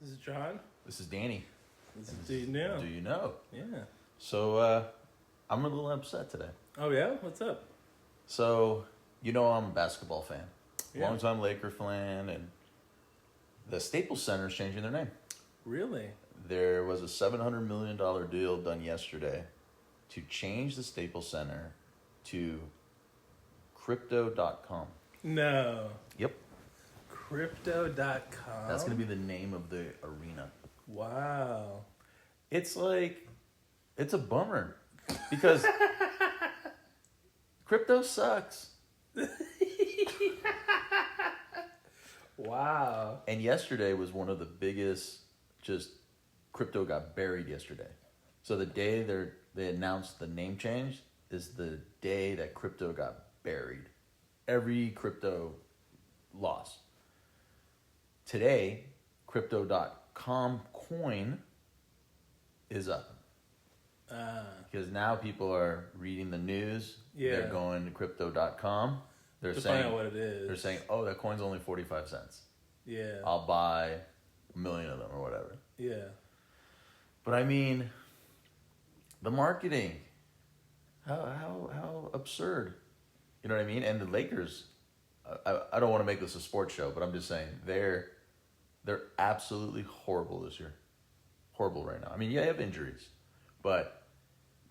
This is John. This is Danny. This is Do You Know. Do you know? Yeah. So, I'm a little upset today. Oh, yeah? What's up? So, I'm a basketball fan. Yeah. Longtime Laker fan, and the Staples Center is changing their name. Really? There was a $700 million deal done yesterday to change the Staples Center to Crypto.com. No. Yep. Crypto.com. That's going to be the name of the arena. Wow. It's a bummer because crypto sucks. Wow. And yesterday was one of the biggest, crypto got buried yesterday. So the day they announced the name change is the day that crypto got buried. Every crypto lost. Today, Crypto.com coin is up. Because now people are reading the news. Yeah. They're going to Crypto.com. They're To saying find out what it is. They're saying, oh, that coin's only 45 cents. Yeah. I'll buy 1 million of them or whatever. Yeah. But I mean, the marketing, how absurd. You know what I mean? And the Lakers, I don't want to make this a sports show, but I'm just saying they're absolutely horrible this year. Horrible right now. I mean, yeah, they have injuries, but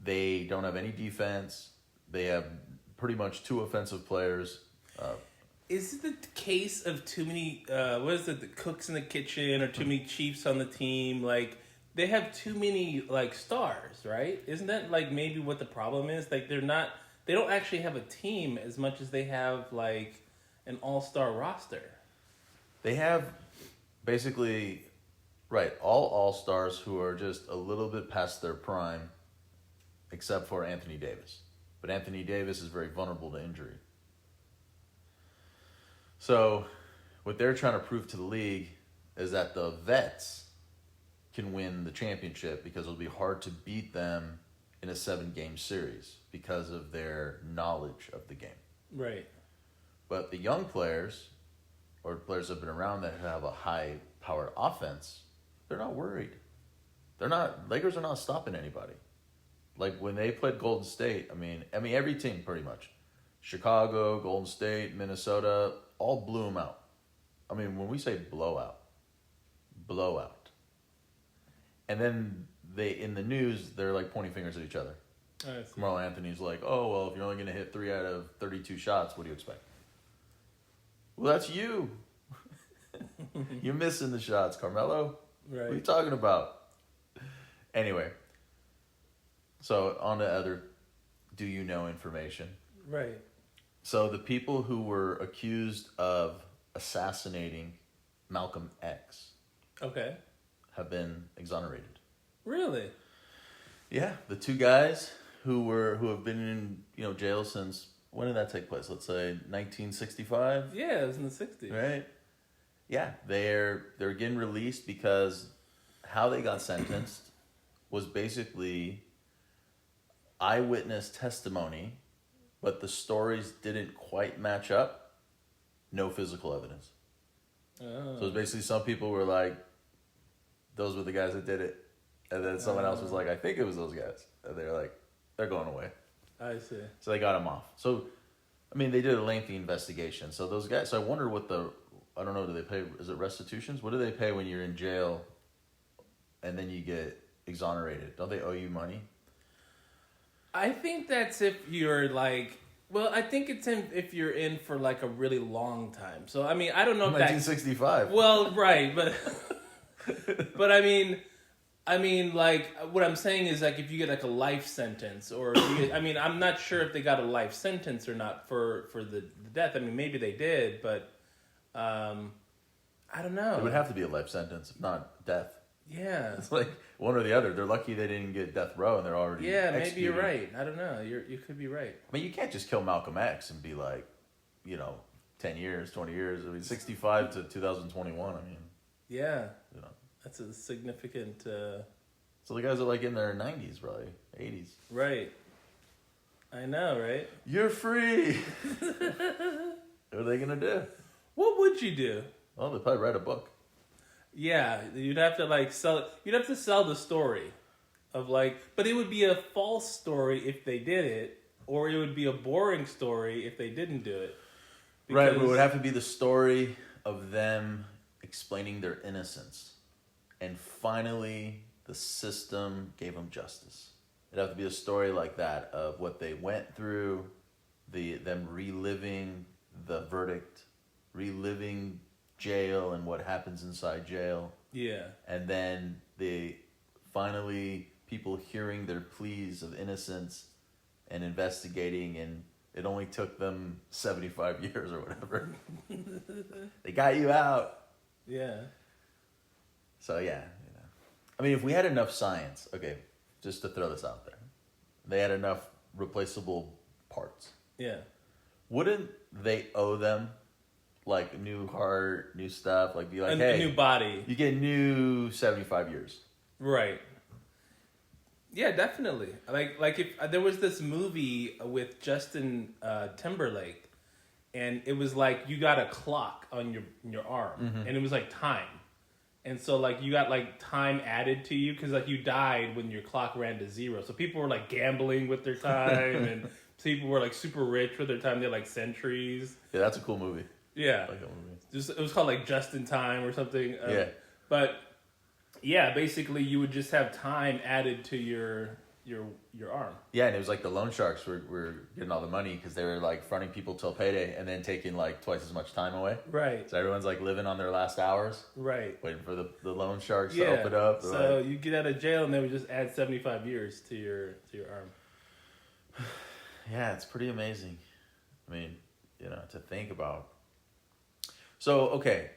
they don't have any defense. They have pretty much 2 offensive players. Is it the case of too many, the cooks in the kitchen or too many chiefs on the team? Like, they have too many, stars, right? Isn't that, maybe what the problem is? They don't actually have a team as much as they have, an all-star roster. They have basically, all all-stars who are just a little bit past their prime, except for Anthony Davis. But Anthony Davis is very vulnerable to injury. So what they're trying to prove to the league is that the vets can win the championship because it'll be hard to beat them in a 7-game series because of their knowledge of the game. Right. But the young players, or players that have been around that have a high-powered offense, they're not worried. Lakers are not stopping anybody. Like when they played Golden State, I mean every team pretty much. Chicago, Golden State, Minnesota, all blew them out. I mean, when we say blowout. And then in the news, they're pointing fingers at each other. Carmelo Anthony's like, oh, well, if you're only going to hit 3 out of 32 shots, what do you expect? Well, that's you. You're missing the shots, Carmelo. Right. What are you talking about? Anyway, so on to other do you know information. Right. So the people who were accused of assassinating Malcolm X have been exonerated. Really? Yeah, the 2 guys who have been in jail since, when did that take place? Let's say 1965. Yeah, it was in the 60s. Right. Yeah, they're getting released because how they got sentenced was basically eyewitness testimony, but the stories didn't quite match up. No physical evidence. Oh. So it's basically some people were like, those were the guys that did it. And then someone else was like, I think it was those guys. And they're like, they're going away. I see. So they got them off. So, they did a lengthy investigation. So those guys, I wonder what I don't know, do they pay, is it restitutions? What do they pay when you're in jail and then you get exonerated? Don't they owe you money? I think that's if you're I think it's if you're in for a really long time. So, I don't know if 1965. Well, right, but but what I'm saying is if you get a life sentence or if you get, I'm not sure if they got a life sentence or not for the death. Maybe they did, but I don't know. It would have to be a life sentence, if not death. Yeah. It's one or the other. They're lucky they didn't get death row and they're already executed. Maybe you're right. I don't know. You could be right. You can't just kill Malcolm X and be 10 years, 20 years. 65 to 2021, Yeah. That's a significant... So the guys are in their 90s, probably. 80s. Right. I know, right? You're free! What are they going to do? What would you do? Well, they'd probably write a book. Yeah, you'd have to like sell it. You'd have to sell the story of like, but it would be a false story if they did it, or it would be a boring story if they didn't do it. Right, but it would have to be the story of them explaining their innocence. And finally, the system gave them justice. It'd have to be a story like that of what they went through, them reliving the verdict, reliving jail and what happens inside jail. Yeah. And then finally people hearing their pleas of innocence and investigating, and it only took them 75 years or whatever. They got you out. Yeah. So yeah, I mean, if we had enough science, okay, just to throw this out there, they had enough replaceable parts. Yeah. Wouldn't they owe them like new heart, new stuff, like be like, a new body, you get new 75 years, right? Yeah, definitely. Like if there was this movie with Justin Timberlake, and it was like you got a clock on your arm, and it was like time, and so like you got like time added to you because like you died when your clock ran to zero. So people were like gambling with their time, and people were like super rich with their time. They had like centuries. Yeah, that's a cool movie. Yeah, I like that movie. It was called like Just in Time or something. Yeah, but yeah, basically you would just have time added to your arm. Yeah, and it was like the loan sharks were getting all the money because they were like fronting people till payday and then taking like twice as much time away. Right. So everyone's like living on their last hours. Right. Waiting for the loan sharks to open up. So like, you get out of jail and they would just add 75 years to your arm. Yeah, it's pretty amazing. I mean, to think about. So, okay,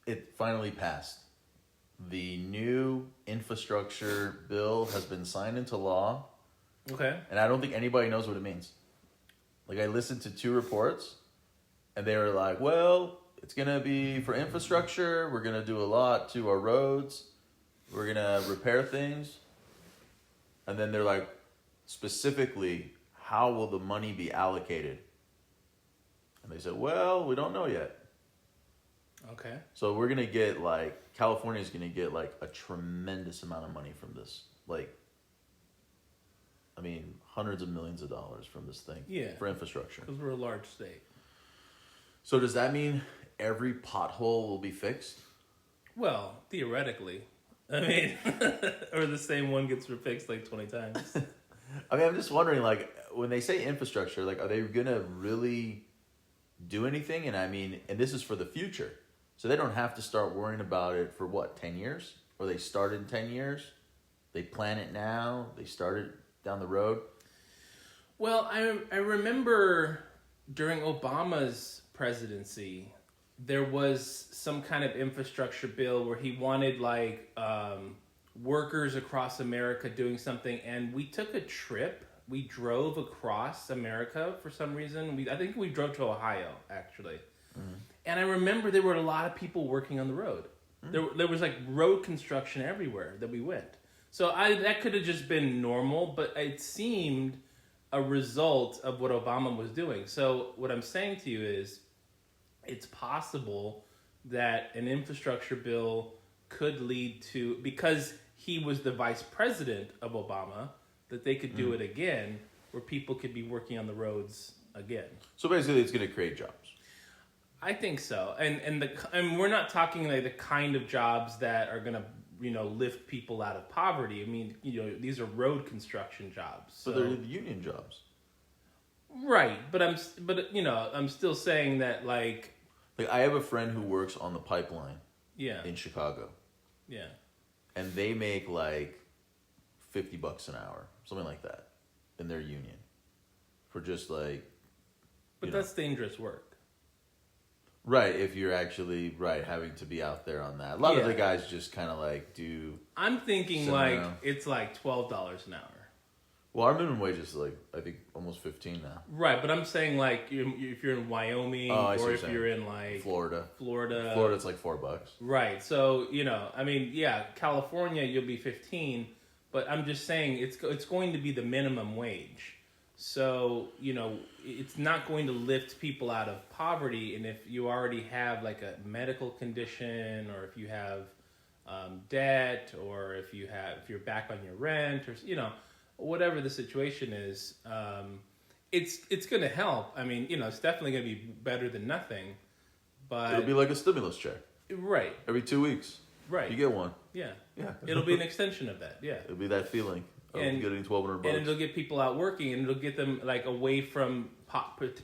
it finally passed. The new infrastructure bill has been signed into law. Okay. And I don't think anybody knows what it means. Like, I listened to 2 reports, and they were like, well, it's going to be for infrastructure. We're going to do a lot to our roads. We're going to repair things. And then they're like, specifically, how will the money be allocated? And they said, well, we don't know yet. Okay. So we're going to get California's going to get a tremendous amount of money from this. Hundreds of millions of dollars from this thing. Yeah. For infrastructure. Because we're a large state. So does that mean every pothole will be fixed? Well, theoretically. I mean, or the same one gets fixed 20 times. I'm just wondering, when they say infrastructure, are they going to really do anything? And this is for the future. So they don't have to start worrying about it for 10 years? Or they start in 10 years? They plan it now? They start it down the road? Well, I remember during Obama's presidency, there was some kind of infrastructure bill where he wanted workers across America doing something, and we took a trip. We drove across America for some reason. I think we drove to Ohio, actually. Mm-hmm. And I remember there were a lot of people working on the road. Mm-hmm. There was road construction everywhere that we went. So that could have just been normal, but it seemed a result of what Obama was doing. So what I'm saying to you is it's possible that an infrastructure bill could lead to, because he was the vice president of Obama, that they could do it again, where people could be working on the roads again. So basically it's going to create jobs. I think so. And we're not talking the kind of jobs that are going to, lift people out of poverty. I mean, these are road construction jobs. So they're union jobs. Right, but I'm still saying that I have a friend who works on the pipeline. Yeah. In Chicago. Yeah. And they make $50 an hour, something like that, in their union, for just But that's dangerous work. Right, if you're actually having to be out there on that. A lot of the guys just kind of do. I'm thinking it's $12 an hour. Well, our minimum wage is I think almost 15 now. Right, but I'm saying if you're in Wyoming or if you're in Florida, it's $4. Right, so California you'll be 15, but I'm just saying it's going to be the minimum wage. So, it's not going to lift people out of poverty. And if you already have like a medical condition, or if you have debt, or if you're back on your rent, or, whatever the situation is, it's going to help. I mean, it's definitely going to be better than nothing, but It'll be like a stimulus check. Right. Every 2 weeks. Right. You get one. Yeah. Yeah. It'll be an extension of that. Yeah. It'll be that feeling of And- getting $1,200. And it'll get people out working, and it'll get them like away from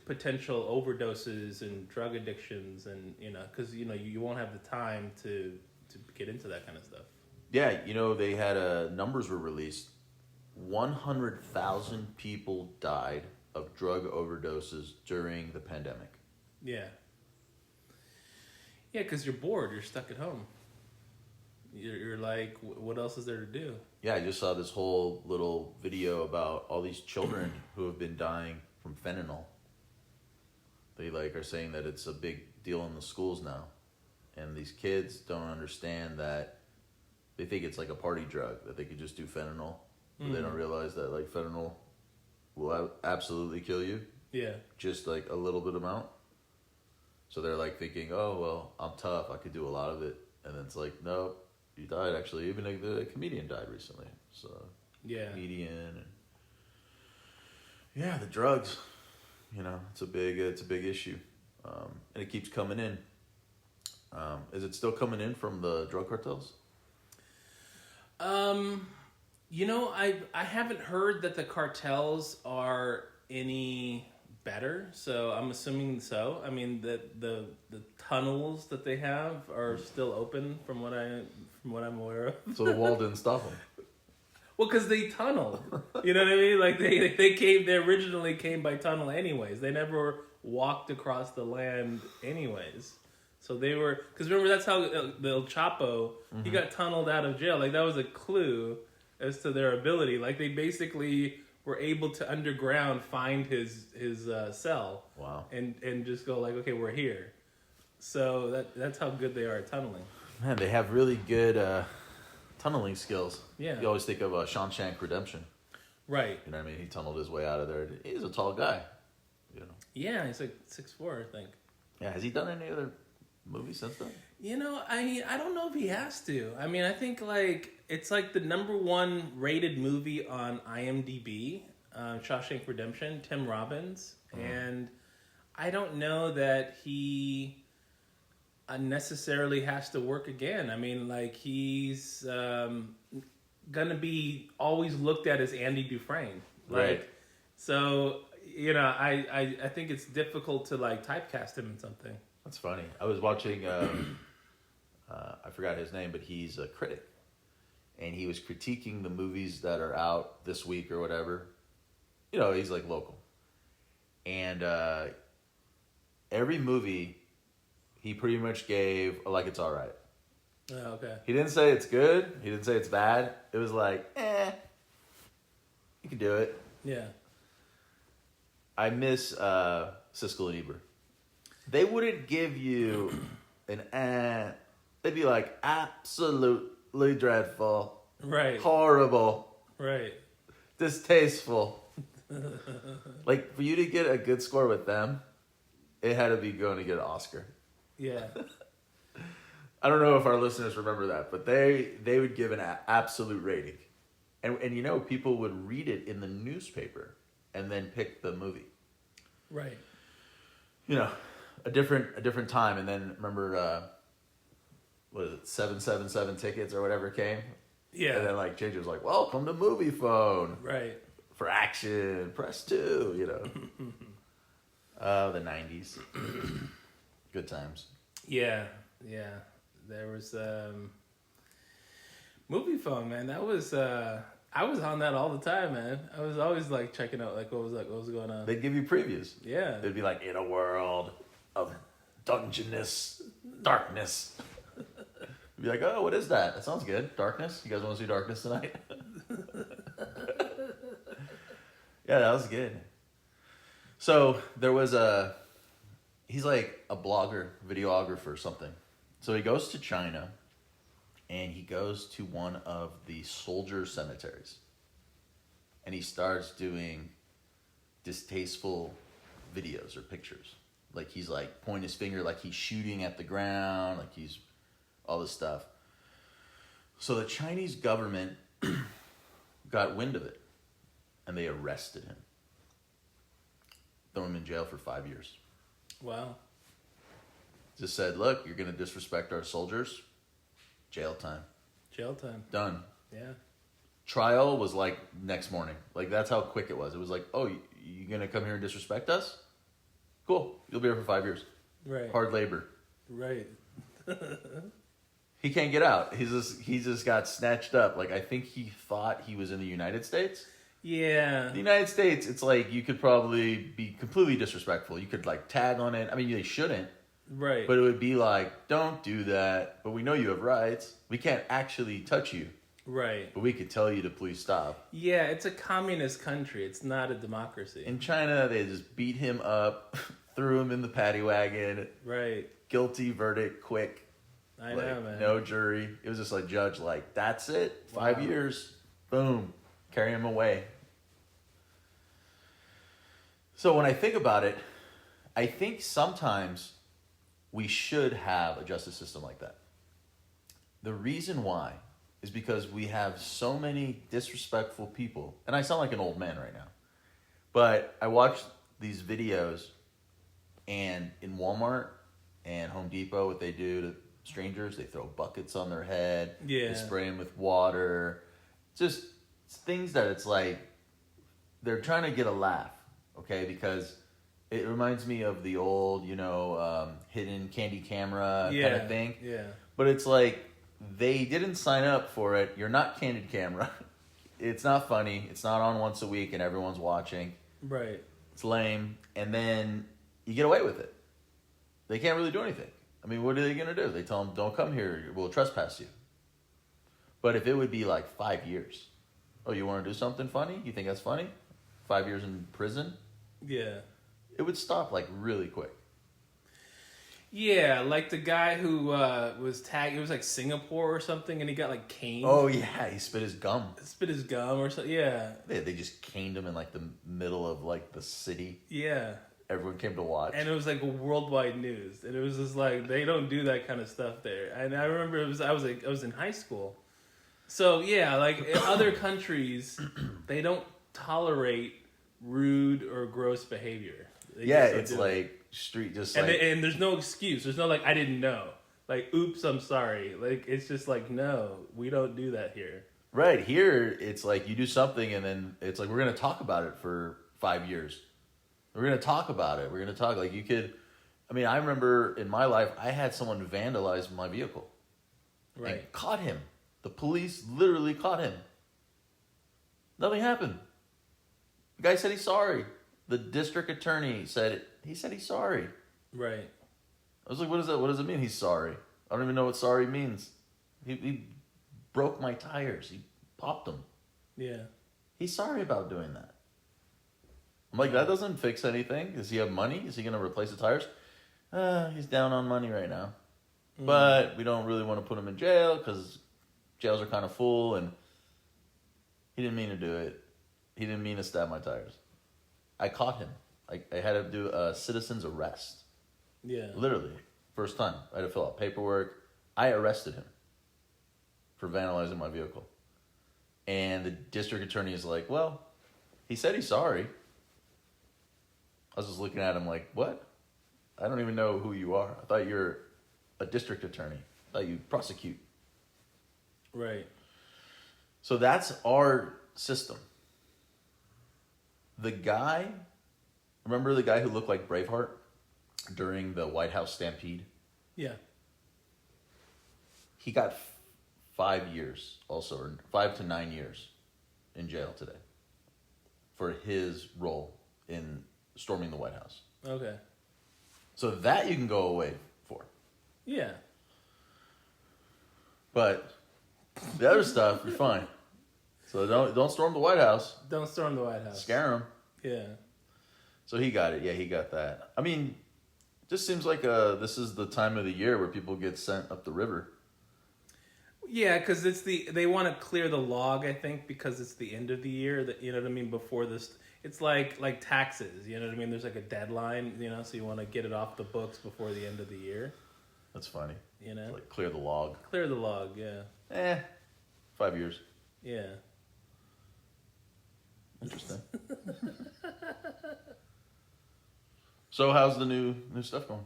potential overdoses and drug addictions, and because you won't have the time to get into that kind of stuff. Yeah, they had numbers were released. 100,000 people died of drug overdoses during the pandemic. Yeah. Yeah, because you're bored. You're stuck at home. You're like, what else is there to do? Yeah, I just saw this whole little video about all these children who have been dying from fentanyl. They are saying that it's a big deal in the schools now. And these kids don't understand that they think it's like a party drug, that they could just do fentanyl. But they don't realize that fentanyl will absolutely kill you. Yeah. Just a little bit amount. So they're thinking, oh, well, I'm tough. I could do a lot of it. And then it's no, you died actually. Even a comedian died recently. So Yeah. Comedian. And yeah, the drugs, it's a big issue. And it keeps coming in. Is it still coming in from the drug cartels? I haven't heard that the cartels are any better, so I'm assuming so. I mean, the tunnels that they have are still open from what I'm aware of. So the wall didn't stop them. Well, because they tunneled. You know what I mean? Like they originally came by tunnel anyways. They never walked across the land anyways. So they were, because remember that's how the El Chapo, he got tunneled out of jail. That was a clue as to their ability. They basically were able to underground find his cell. Wow. And just go okay, we're here. So that's how good they are at tunneling. Man, they have really good tunneling skills. Yeah. You always think of Shawshank Redemption. Right. You know what I mean? He tunneled his way out of there. He's a tall guy. Yeah, he's 6'4", I think. Yeah, has he done any other movies since then? I don't know if he has to. I mean, I think it's the number 1 rated movie on IMDb, Shawshank Redemption, Tim Robbins, and I don't know that he necessarily has to work again. I mean, he's gonna be always looked at as Andy Dufresne, Right. So I think it's difficult to typecast him in something. That's funny. I was watching, I forgot his name, but he's a critic. And he was critiquing the movies that are out this week or whatever. He's local. And every movie, he pretty much gave it's all right. Oh, okay. He didn't say it's good. He didn't say it's bad. It was you can do it. Yeah. I miss Siskel and Ebert. They wouldn't give you an They'd be absolutely dreadful. Right. Horrible. Right. Distasteful. For you to get a good score with them, it had to be going to get an Oscar. Yeah. I don't know if our listeners remember that, but they would give an absolute rating. And people would read it in the newspaper and then pick the movie. Right. A different time. And then remember, what is it, 777 tickets or whatever came? Yeah. And then JJ was like, welcome to Movie Phone. Right. For action, press 2, the 90s. Good times. Yeah. Yeah. There was Movie Phone, man. That was I was on that all the time, man. I was always checking out what was going on. They'd give you previews. Yeah. They'd be in a world of darkness. You'd be like, oh, what is that? That sounds good. Darkness? You guys want to see Darkness tonight? Yeah, that was good. So there was he's a blogger, videographer or something. So he goes to China and he goes to one of the soldier cemeteries. And he starts doing distasteful videos or pictures. Like he's like pointing his finger like he's shooting at the ground, like he's all this stuff. So the Chinese government got wind of it and they arrested him. Threw him in jail for 5 years. Wow. Just said, look, you're going to disrespect our soldiers. Jail time. Jail time. Done. Yeah. Trial was like next morning. Like that's how quick it was. It was like, oh, you going to come here and disrespect us? Cool. You'll be here for 5 years. Right. Hard labor. Right. He can't get out. He just got snatched up. Like I think he thought he was in the United States. Yeah. The United States, it's like you could probably be completely disrespectful. You could like tag on it. I mean, they shouldn't. Right. But it would be like, don't do that. But we know you have rights. We can't actually touch you. Right. But we could tell you to please stop. Yeah, it's a communist country. It's not a democracy. In China, they just beat him up, threw him in the paddy wagon. Right. Guilty verdict, quick. I like, know, man. No jury. It was just like judge, like, that's it. 5 years. Boom. Carry him away. So when I think about it, I think sometimes we should have a justice system like that. The reason why is because we have so many disrespectful people. And I sound like an old man right now. But I watch these videos and in Walmart and Home Depot, what they do to strangers, they throw buckets on their head. Yeah. They spray them with water. Just things that it's like they're trying to get a laugh, okay? Because it reminds me of the old, hidden candy camera kind of thing. Yeah. But it's like they didn't sign up for it. You're not candid camera. It's not funny. It's not on once a week and everyone's watching. Right. It's lame. And then you get away with it. They can't really do anything. I mean, what are they going to do? They tell them, don't come here. We'll trespass you. But if it would be like 5 years. Oh, you want to do something funny? You think that's funny? 5 years in prison? Yeah. It would stop like really quick. Yeah, like the guy who was tagged, it was like Singapore or something, and he got like caned. Oh, yeah, he spit his gum. Spit his gum or something, yeah. They just caned him in like the middle of like the city. Yeah. Everyone came to watch. And it was like worldwide news. And it was just like, they don't do that kind of stuff there. And I remember I was in high school. So yeah, like in other countries, they don't tolerate rude or gross behavior. It's like street just and like... and there's no excuse. There's no like, I didn't know. Like, oops, I'm sorry. Like, it's just like, no, we don't do that here. Right. Here, it's like you do something and then it's like, we're going to talk about it for 5 years. We're going to talk about it. We're going to talk like you could... I mean, I remember in my life, I had someone vandalize my vehicle. Right. And caught him. The police literally caught him. Nothing happened. The guy said he's sorry. The district attorney said he's sorry. Right. I was like, what does it mean he's sorry? I don't even know what sorry means. He broke my tires. He popped them. Yeah. He's sorry about doing that. I'm like, that doesn't fix anything. Does he have money? Is he going to replace the tires? He's down on money right now. Mm. But we don't really want to put him in jail because jails are kind of full and he didn't mean to do it. He didn't mean to stab my tires. I caught him. I had to do a citizen's arrest. Yeah. Literally. First time. I had to fill out paperwork. I arrested him for vandalizing my vehicle. And the district attorney is like, well, he said he's sorry. I was just looking at him like, what? I don't even know who you are. I thought you're a district attorney. I thought you prosecute. Right. So that's our system. The guy, remember the guy who looked like Braveheart during the White House stampede? Yeah. He got 5 years also, or 5 to 9 years in jail today for his role in storming the White House. Okay. So that you can go away for. Yeah. But the other stuff, you're fine. So don't storm the White House. Don't storm the White House. Scare him. Yeah. So he got it. Yeah, he got that. I mean, just seems like this is the time of the year where people get sent up the river. Yeah, because they want to clear the log, I think, because it's the end of the year. That, you know what I mean? Before this, it's like taxes. You know what I mean? There's like a deadline. You know, so you want to get it off the books before the end of the year. That's funny. You know, Like clear the log. Clear the log. Yeah. 5 years. Yeah. Interesting. So how's the new stuff going?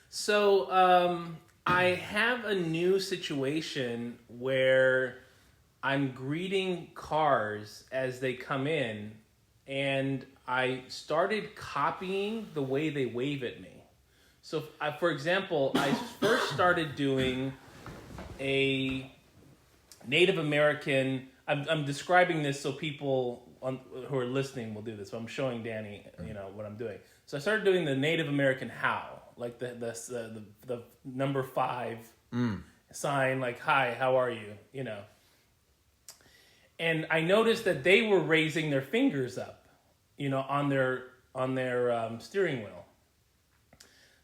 So I have a new situation where I'm greeting cars as they come in, and I started copying the way they wave at me. So, for example, I first started doing a Native American. I'm describing this so people who are listening will do this. So I'm showing Danny, what I'm doing. So I started doing the Native American how, like the number 5 sign, like hi, how are you, And I noticed that they were raising their fingers up, on their steering wheel.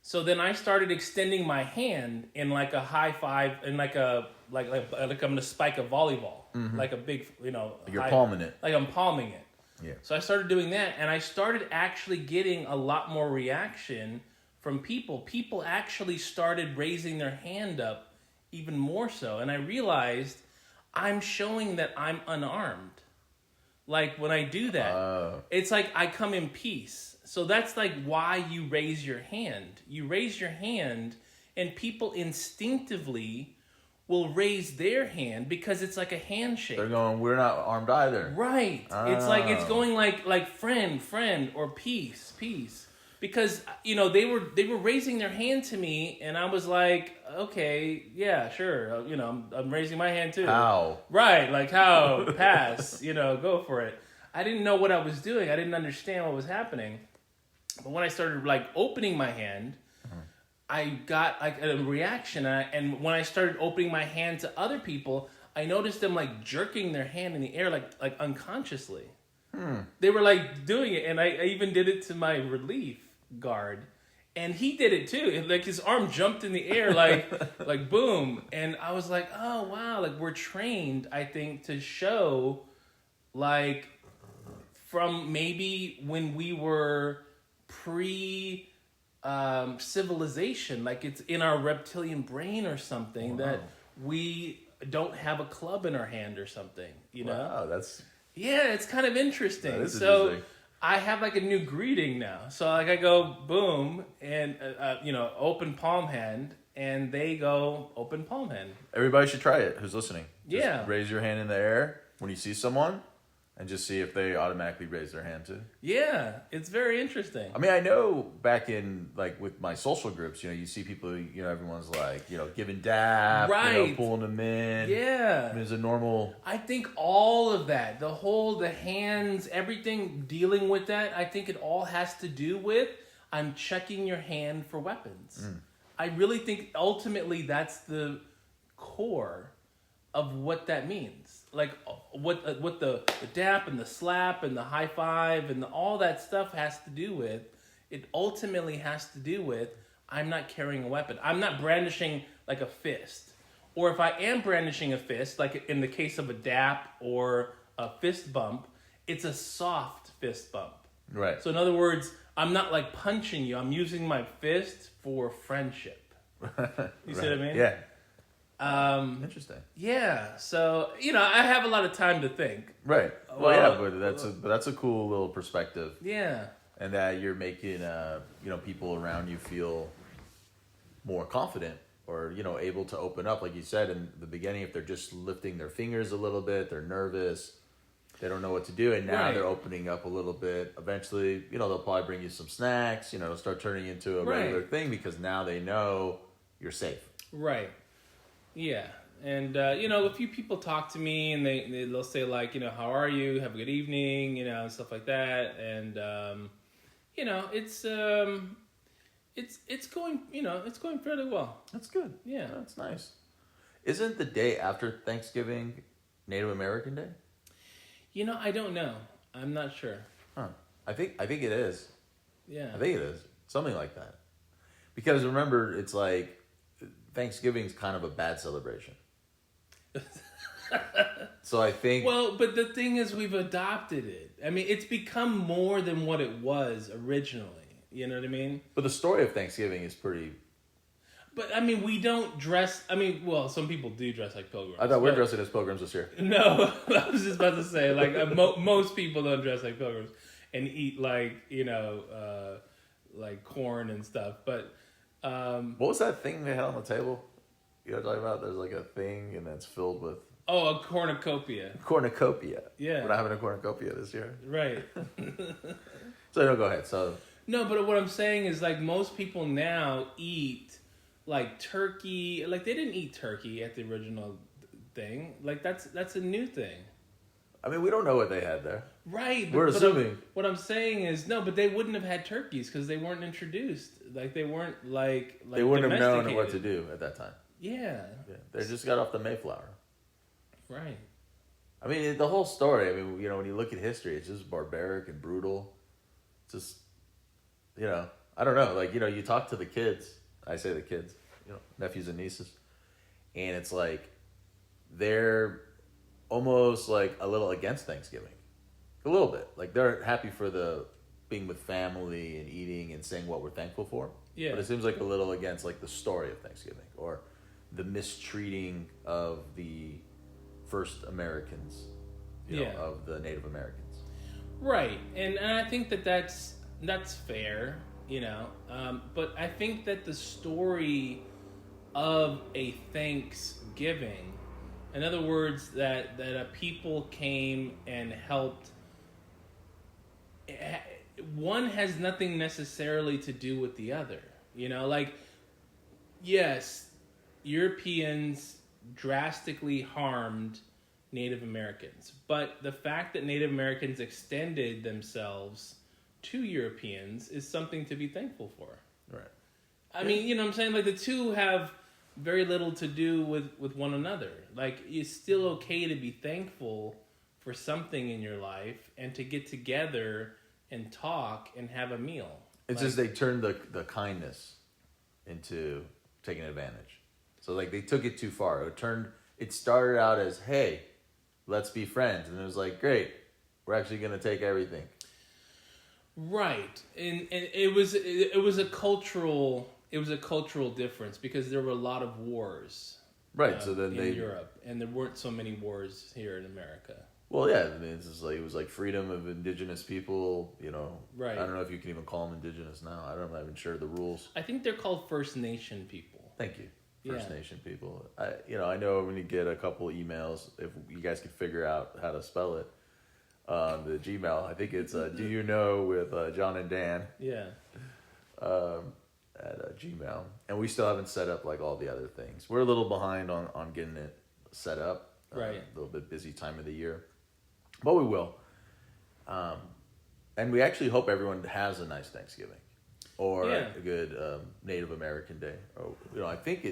So then I started extending my hand in like a high five, and like I'm gonna spike a volleyball, like a big, You're palming it. Like I'm palming it. Yeah. So I started doing that, and I started actually getting a lot more reaction from people. People actually started raising their hand up even more so, and I realized I'm showing that I'm unarmed. Like when I do that, it's like I come in peace. So that's like why you raise your hand. You raise your hand, and people instinctively will raise their hand because it's like a handshake. They're going, we're not armed either. Right. It's like it's going like friend, or peace. Because they were raising their hand to me, and I was like, okay, yeah, sure. I'm raising my hand too. How? Right, like how? Pass. Go for it. I didn't know what I was doing. I didn't understand what was happening. But when I started like opening my hand, I got like a reaction, and when I started opening my hand to other people, I noticed them like jerking their hand in the air, like unconsciously. They were like doing it, and I even did it to my relief guard, and he did it too. Like his arm jumped in the air, like boom, and I was like, oh wow, like we're trained, I think, to show like from maybe when we were pre civilization, like it's in our reptilian brain or something, that we don't have a club in our hand or something, Wow, that's... Yeah, it's kind of interesting. That is so interesting. I have like a new greeting now. So like I go boom and open palm hand, and they go open palm hand. Everybody should try it who's listening. Just Yeah. raise your hand in the air when you see someone, and just see if they automatically raise their hand too. Yeah, it's very interesting. I mean, I know back in, like, with my social groups, you see people, everyone's like, giving dap, Right. pulling them in. Yeah. I mean, it's a normal... I think all of that, the hands, everything dealing with that, I think it all has to do with I'm checking your hand for weapons. I really think ultimately that's the core of what that means. Like what the dap and the slap and the high five and all that stuff has to do with, it ultimately has to do with I'm not carrying a weapon. I'm not brandishing like a fist. Or if I am brandishing a fist, like in the case of a dap or a fist bump, it's a soft fist bump. Right. So in other words, I'm not like punching you. I'm using my fist for friendship. You see what I mean? Yeah. Interesting. Yeah. So, I have a lot of time to think. Right. Well, yeah, but that's a cool little perspective. Yeah. And that you're making, people around you feel more confident, or, able to open up. Like you said in the beginning, if they're just lifting their fingers a little bit, they're nervous, they don't know what to do. And now Right. they're opening up a little bit. Eventually, they'll probably bring you some snacks, it'll start turning into a Right. regular thing, because now they know you're safe. Right. Yeah. And, a few people talk to me, and they'll say like, how are you? Have a good evening, and stuff like that. And, it's going, it's going fairly well. That's good. Yeah. That's nice. Isn't the day after Thanksgiving Native American Day? I don't know. I'm not sure. Huh. I think it is. Yeah. I think it is. Something like that. Because remember, it's like Thanksgiving's kind of a bad celebration. So I think... Well, but the thing is, we've adopted it. I mean, it's become more than what it was originally. You know what I mean? But the story of Thanksgiving is pretty... But, I mean, we don't dress... I mean, well, some people do dress like pilgrims. I thought we're dressing as pilgrims this year. No, I was just about to say, like, most people don't dress like pilgrims and eat, like, you know, like corn and stuff. But... what was that thing they had on the table? You know what I'm talking about? There's like a thing and it's filled with... Oh, a cornucopia. Cornucopia. Yeah. We're not having a cornucopia this year. Right. So no, go ahead. So... No, but what I'm saying is, like, most people now eat, like, turkey. Like, they didn't eat turkey at the original thing. Like, that's a new thing. I mean, we don't know what they had there. Right. We're assuming. What I'm saying is, no, but they wouldn't have had turkeys because they weren't introduced. Like, they weren't, like they wouldn't have known what to do at that time. Yeah. They just got off the Mayflower. Right. I mean, the whole story, I mean, you know, when you look at history, it's just barbaric and brutal. Just, you know, I don't know. Like, you know, you talk to the kids. I say the kids, you know, nephews and nieces. And it's like, they're almost like a little against Thanksgiving. A little bit. Like, they're happy for the being with family and eating and saying what we're thankful for. Yeah. But it seems like a little against, like, the story of Thanksgiving or the mistreating of the first Americans, you know, of the Native Americans. Right. And I think that's fair, you know. But I think that the story of a Thanksgiving, in other words, that a people came and helped, one has nothing necessarily to do with the other. You know, like, yes, Europeans drastically harmed Native Americans, but the fact that Native Americans extended themselves to Europeans is something to be thankful for. Right. I mean, you know what I'm saying? Like, the two have very little to do with one another. Like, it's still okay to be thankful for something in your life and to get together and talk and have a meal. It's just they turned the kindness into taking advantage. So, like, they took it too far. It started out as, hey, let's be friends. And it was like, great, we're actually going to take everything. Right. And it was a cultural difference because there were a lot of wars. Right. So then in Europe, and there weren't so many wars here in America. Well, yeah, I mean, it's just like, it was like freedom of indigenous people, you know. Right. I don't know if you can even call them indigenous now. I'm not even sure the rules. I think they're called First Nation people. Thank you. First Nation people. I know I'm going to get a couple emails if you guys could figure out how to spell it on the Gmail. I think it's Do You Know with John and Dan. Yeah. At Gmail. And we still haven't set up like all the other things. We're a little behind on getting it set up. Right. A little bit busy time of the year. But we will. And we actually hope everyone has a nice Thanksgiving. Or a good Native American Day. Or, you know, I think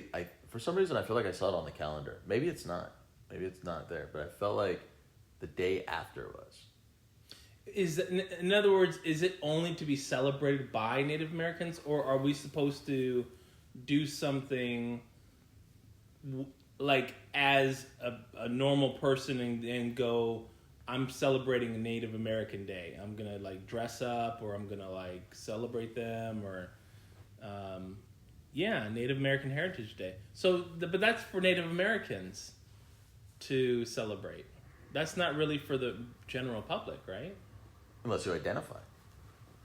for some reason I feel like I saw it on the calendar. Maybe it's not. Maybe it's not there. But I felt like the day after was. In other words, is it only to be celebrated by Native Americans, or are we supposed to do something like as a normal person and go, I'm celebrating a Native American Day. I'm going to like dress up, or I'm going to like celebrate them, or Native American Heritage Day. So, but that's for Native Americans to celebrate. That's not really for the general public, right? Unless you identify.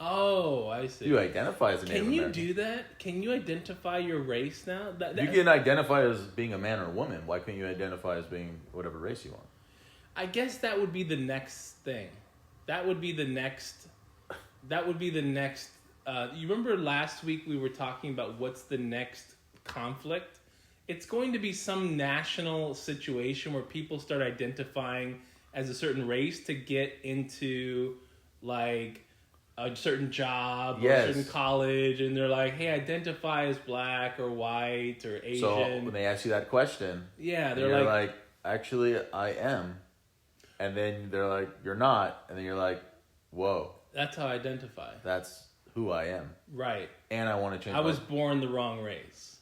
Oh, I see. You identify as a Native American. Can you do that? Can you identify your race now? You can identify as being a man or a woman. Why can't you identify as being whatever race you want? I guess that would be the next thing. That would be the next. You remember last week we were talking about what's the next conflict? It's going to be some national situation where people start identifying as a certain race to get into like a certain job or a certain college, and they're like, hey, identify as black or white or Asian. So when they ask you that question, they're like, actually, I am. And then they're like, you're not. And then you're like, whoa. That's how I identify. That's who I am. Right. And I want to change I was born the wrong race.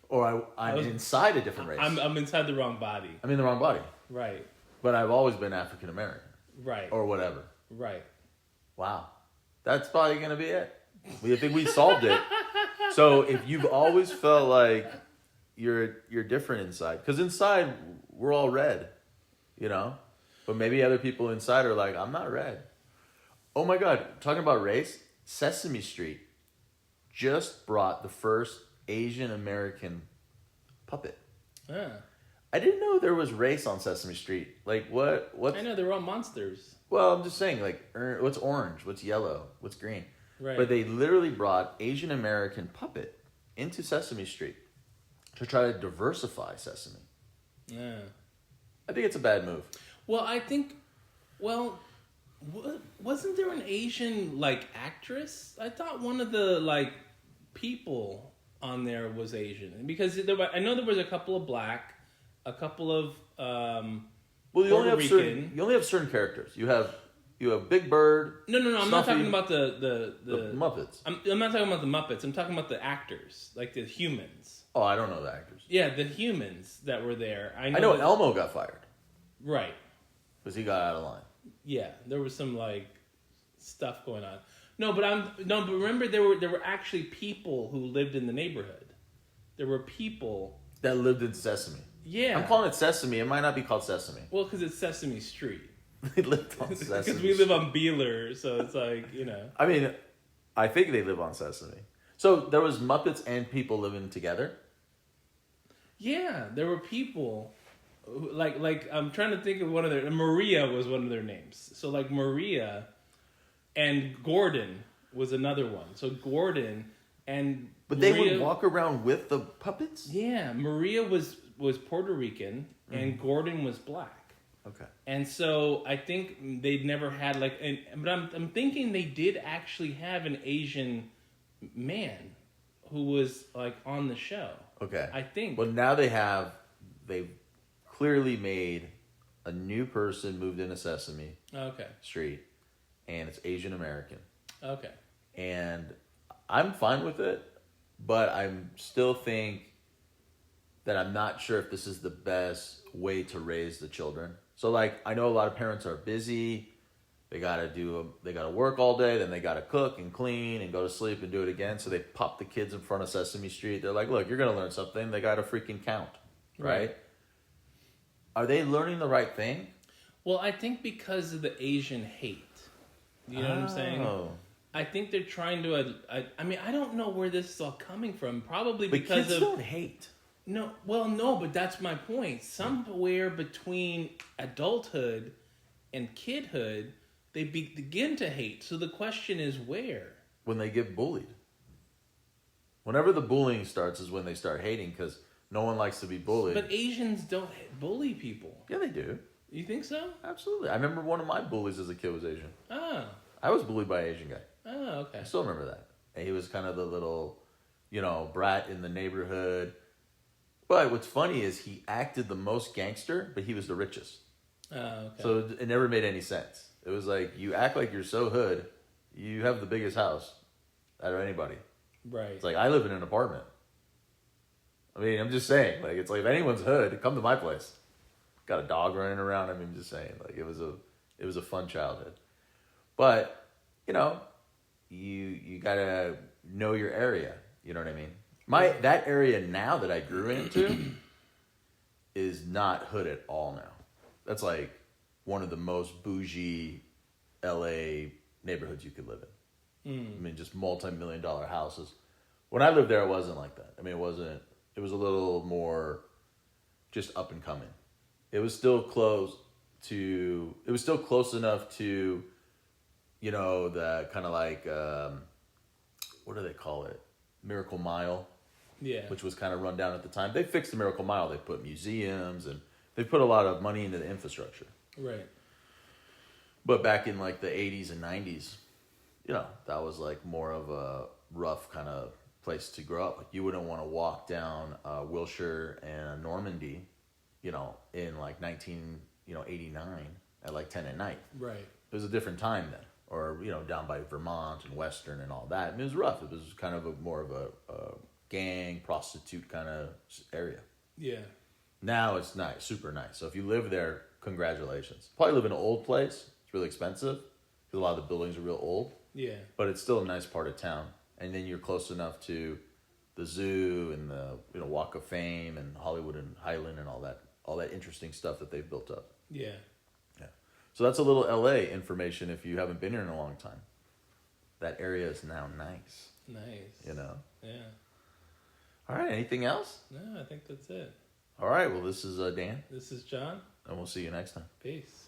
Or I'm inside a different race. I'm inside the wrong body. I'm in the wrong body. Right. But I've always been African American. Right. Or whatever. Right. Wow. That's probably going to be it. I think we solved it. So if you've always felt like you're different inside, because inside we're all red, you know? But maybe other people inside are like, I'm not red. Oh my God, talking about race, Sesame Street just brought the first Asian American puppet. Yeah. I didn't know there was race on Sesame Street. Like what? I know they're all monsters. Well, I'm just saying, like, what's orange? What's yellow? What's green? Right. But they literally brought Asian American puppet into Sesame Street to try to diversify Sesame. Yeah. I think it's a bad move. Well, I think, wasn't there an Asian, like, actress? I thought one of the, like, people on there was Asian. Because I know there was a couple of black, a couple of well, you Puerto only have certain characters. You have Big Bird. No. I'm not talking about the Muppets. I'm not talking about the Muppets. I'm talking about the actors, like the humans. Oh, I don't know the actors. Yeah, the humans that were there. I know Elmo got fired. Right. Because he got out of line. Yeah, there was some like stuff going on. But remember there were actually people who lived in the neighborhood. There were people that lived in Sesame. Yeah. I'm calling it Sesame. It might not be called Sesame. Well, because it's Sesame Street. They lived on Sesame. Because we live on Beeler, so it's like, you know. I mean, I think they live on Sesame. So there was Muppets and people living together? Yeah, there were people who, like I'm trying to think of one of their... Maria was one of their names. So like Maria and Gordon was another one. So Gordon and But Maria, they would walk around with the puppets? Yeah, Maria was Puerto Rican and Gordon was black. Okay. And so I think they'd never had but I'm thinking they did actually have an Asian man who was like on the show. Okay. I think. Well, now they've clearly made a new person moved into Sesame Street, and it's Asian American. Okay. And I'm fine with it, but I still think that I'm not sure if this is the best way to raise the children. So, like, I know a lot of parents are busy. They gotta work all day, then they gotta cook and clean and go to sleep and do it again. So they pop the kids in front of Sesame Street. They're like, look, you're gonna learn something. They gotta freaking count, right? Are they learning the right thing? Well, I think because of the Asian hate. You know what I'm saying? I think they're trying to... I mean, I don't know where this is all coming from. Probably because kids don't hate. No, but that's my point. Somewhere between adulthood and kidhood, they begin to hate. So the question is where? When they get bullied. Whenever the bullying starts is when they start hating, because no one likes to be bullied. But Asians don't bully people. Yeah, they do. You think so? Absolutely. I remember one of my bullies as a kid was Asian. Oh. I was bullied by an Asian guy. Oh, okay. I still remember that. And he was kind of the little, brat in the neighborhood. But what's funny is he acted the most gangster, but he was the richest. Oh, okay. So it never made any sense. It was like, you act like you're so hood, you have the biggest house out of anybody. Right. It's like, I live in an apartment. I mean, I'm just saying, like, it's like, if anyone's hood, come to my place. Got a dog running around. I mean, I'm just saying, like, it was a fun childhood. But, you gotta know your area. You know what I mean? That area now that I grew into is not hood at all now. That's like one of the most bougie LA neighborhoods you could live in. I mean, just multi-million-dollar houses. When I lived there, it wasn't like that. I mean, it was a little more just up and coming. It was still close enough to, the kind of like, what do they call it? Miracle Mile. Yeah. Which was kind of run down at the time. They fixed the Miracle Mile. They put museums and they put a lot of money into the infrastructure. Right. But back in like the 80s and 90s, that was like more of a rough kind of place to grow up. Like you wouldn't want to walk down Wilshire and Normandy, in like 1989 at like 10 at night. Right. It was a different time then. Or, down by Vermont and Western and all that. I mean, it was rough. It was kind of more of a gang, prostitute kind of area. Yeah. Now it's nice, super nice. So if you live there, congratulations. Probably live in an old place. It's really expensive because a lot of the buildings are real old. Yeah. But it's still a nice part of town. And then you're close enough to the zoo and the Walk of Fame and Hollywood and Highland and all that interesting stuff that they've built up. Yeah. Yeah. So that's a little LA information if you haven't been here in a long time. That area is now nice. Nice. You know? Yeah. All right, anything else? No, I think that's it. All right, well, this is Dan. This is John. And we'll see you next time. Peace.